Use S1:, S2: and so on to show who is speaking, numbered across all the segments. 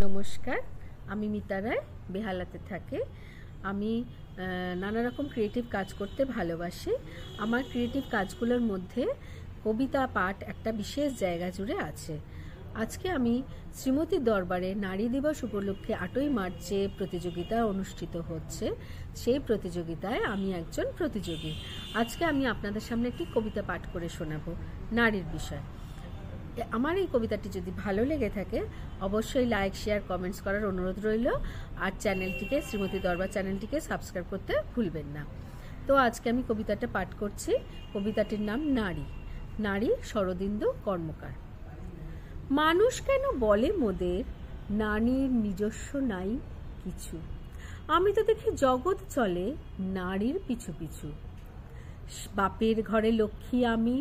S1: নমস্কার, আমি মিতা রায়, বেহালাতে থাকি। আমি নানা রকম ক্রিয়েটিভ কাজ করতে ভালোবাসি। আমার ক্রিয়েটিভ কাজগুলোর মধ্যে কবিতা পাঠ একটা বিশেষ জায়গা জুড়ে আছে। আজকে আমি শ্রীমতীর দরবারে নারী দিবস উপলক্ষে 8ই মার্চে প্রতিযোগিতা অনুষ্ঠিত হচ্ছে, সেই প্রতিযোগিতায় আমি একজন প্রতিযোগী। আজকে আমি আপনাদের সামনে একটি কবিতা পাঠ করে শোনাবো নারীর বিষয়। আমার এই কবিতাটি যদি ভালো লেগে থাকে অবশ্যই লাইক, শেয়ার, কমেন্টস করার অনুরোধ রইল। আর চ্যানেলটিকে, শ্রীমতী দরবার চ্যানেলটিকে সাবস্ক্রাইব করতে ভুলবেন না। তো আজকে আমি কবিতাটা পাঠ করছি। কবিতাটির নাম নারী। নারী, শরদিন্দু কর্মকার। মানুষ কেন বলে মোদের নারীর নিজস্ব নাই কিছু, আমি তো দেখি জগৎ চলে নারীর পিছু পিছু। বাপের ঘরে লক্ষ্মী আমি,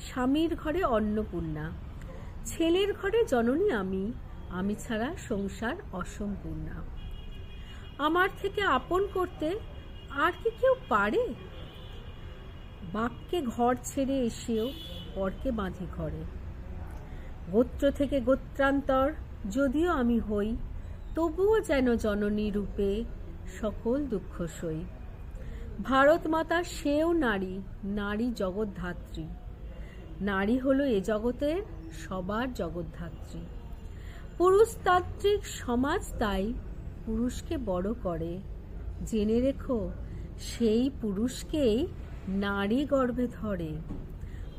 S1: স্বামীর ঘরে অন্নপূর্ণা, ছেলের ঘরে জননী আমি, আমি ছাড়া সংসার অসম্পূর্ণা। আমার থেকে আপন করতে আর কি কেউ পারে? বাপকে ঘর ছেড়ে এসেও পরকে বাঁধি ঘরে। গোত্র থেকে গোত্রান্তর যদিও আমি হই, তবুও যেন জননী রূপে সকল দুঃখ সই। ভারত মাতা সেও নারী, নারী জগৎধাত্রী। নারী হলো এ জগতের সবার জগৎধাত্রী। পুরুষতান্ত্রিক সমাজ তাই পুরুষকে বড় করে। জেনে রেখো সেই পুরুষকেই নারী গর্ভে ধরে।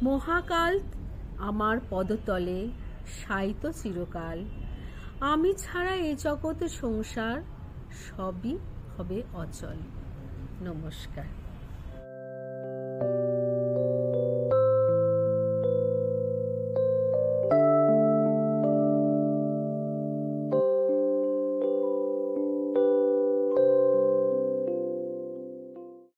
S1: মহাকাল আমার পদতলে শায়িত চিরকাল, আমি ছাড়া এ জগতে সংসার সবই হবে অচল। নমস্কার।